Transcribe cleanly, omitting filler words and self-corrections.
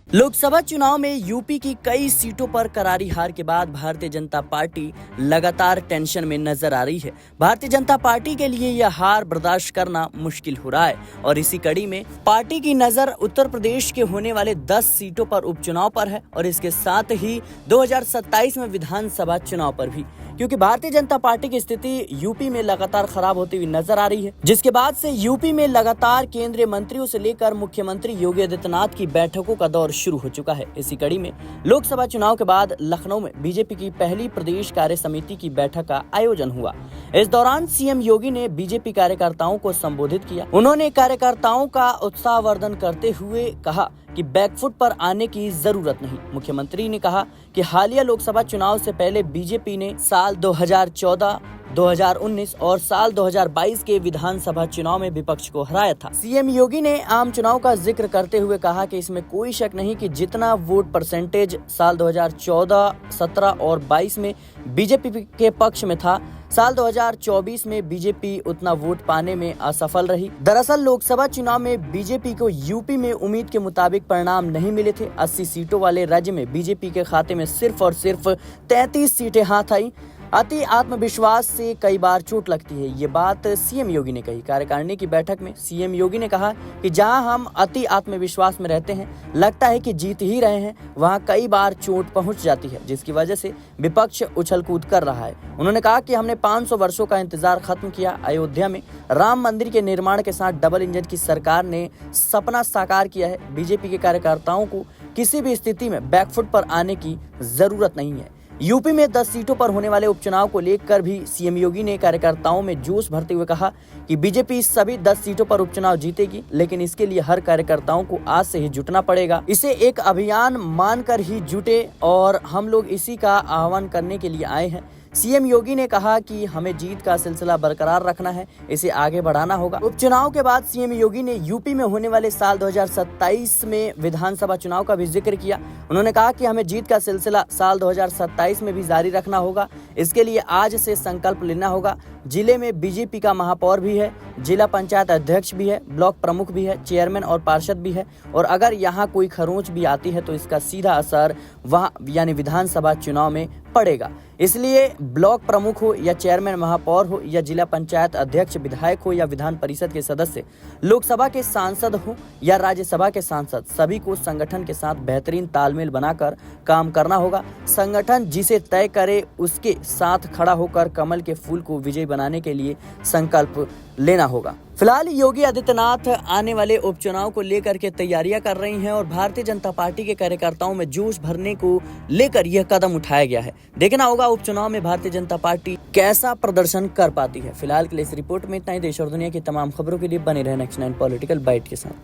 लोकसभा चुनाव में यूपी की कई सीटों पर करारी हार के बाद भारतीय जनता पार्टी लगातार टेंशन में नजर आ रही है। भारतीय जनता पार्टी के लिए यह हार बर्दाश्त करना मुश्किल हो रहा है और इसी कड़ी में पार्टी की नजर उत्तर प्रदेश के होने वाले 10 सीटों पर उपचुनाव पर है और इसके साथ ही 2027 में विधानसभा चुनाव पर भी, क्योंकि भारतीय जनता पार्टी की स्थिति यूपी में लगातार खराब होती हुई नजर आ रही है, जिसके बाद से यूपी में लगातार केंद्रीय मंत्रियों से लेकर मुख्यमंत्री योगी आदित्यनाथ की बैठकों का दौर शुरू हो चुका है। इसी कड़ी में लोकसभा चुनाव के बाद लखनऊ में बीजेपी की पहली प्रदेश कार्य समिति की बैठक का आयोजन हुआ। इस दौरान सीएम योगी ने बीजेपी कार्यकर्ताओं को संबोधित किया। उन्होंने कार्यकर्ताओं का उत्साहवर्धन करते हुए कहा कि बैकफुट पर आने की जरूरत नहीं। मुख्यमंत्री ने कहा कि हालिया लोकसभा चुनाव से पहले बीजेपी ने साल 2014, 2019 और साल 2022 के विधानसभा चुनाव में विपक्ष को हराया था। सीएम योगी ने आम चुनाव का जिक्र करते हुए कहा कि इसमें कोई शक नहीं कि जितना वोट परसेंटेज साल 2014, 17 और 22 में बीजेपी के पक्ष में था, साल 2024 में बीजेपी उतना वोट पाने में असफल रही। दरअसल लोकसभा चुनाव में बीजेपी को यूपी में उम्मीद के मुताबिक परिणाम नहीं मिले थे। 80 सीटों वाले राज्य में बीजेपी के खाते में सिर्फ और सिर्फ 33 सीटें हाथ आई। अति आत्मविश्वास से कई बार चोट लगती है, ये बात सीएम योगी ने कही। कार्यकारिणी की बैठक में सीएम योगी ने कहा कि जहां हम अति आत्मविश्वास में रहते हैं, लगता है कि जीत ही रहे हैं, वहां कई बार चोट पहुंच जाती है, जिसकी वजह से विपक्ष उछल कूद कर रहा है। उन्होंने कहा कि हमने 500 वर्षों का इंतजार खत्म किया। अयोध्या में राम मंदिर के निर्माण के साथ डबल इंजन की सरकार ने सपना साकार किया है। बीजेपी के कार्यकर्ताओं को किसी भी स्थिति में बैकफुट पर आने की जरूरत नहीं है। यूपी में 10 सीटों पर होने वाले उपचुनाव को लेकर भी सीएम योगी ने कार्यकर्ताओं में जोश भरते हुए कहा कि बीजेपी सभी 10 सीटों पर उपचुनाव जीतेगी, लेकिन इसके लिए हर कार्यकर्ताओं को आज से ही जुटना पड़ेगा। इसे एक अभियान मानकर ही जुटे और हम लोग इसी का आह्वान करने के लिए आए हैं। सीएम योगी ने कहा कि हमें जीत का सिलसिला बरकरार रखना है, इसे आगे बढ़ाना होगा। उपचुनाव के बाद सीएम योगी ने यूपी में होने वाले साल 2027 में विधानसभा चुनाव का भी जिक्र किया। उन्होंने कहा कि हमें जीत का सिलसिला साल 2027 में भी जारी रखना होगा। इसके लिए आज से संकल्प लेना होगा। जिले में बीजेपी का महापौर भी है, जिला पंचायत अध्यक्ष भी है, ब्लॉक प्रमुख भी है, चेयरमैन और पार्षद भी है, और अगर यहाँ कोई खरोंच भी आती है तो इसका सीधा असर वहाँ यानी विधानसभा चुनाव में पड़ेगा। इसलिए ब्लॉक प्रमुख हो या चेयरमैन, महापौर हो या जिला पंचायत अध्यक्ष, विधायक हो या विधान परिषद के सदस्य, लोकसभा के सांसद हो या राज्यसभा के सांसद, सभी को संगठन के साथ बेहतरीन तालमेल बनाकर काम करना होगा। संगठन जिसे तय करे उसके साथ खड़ा होकर कमल के फूल को विजयी बनाने के लिए संकल्प लेना होगा। फिलहाल योगी आदित्यनाथ आने वाले उपचुनाव को लेकर के तैयारियां कर रही हैं और भारतीय जनता पार्टी के कार्यकर्ताओं में जोश भरने को लेकर यह कदम उठाया गया है। देखना होगा उपचुनाव में भारतीय जनता पार्टी कैसा प्रदर्शन कर पाती है। फिलहाल के लिए इस रिपोर्ट में इतना ही। देश और दुनिया की तमाम खबरों के लिए बने रहे नेक्स्ट 9 पॉलिटिकल बाइट के साथ।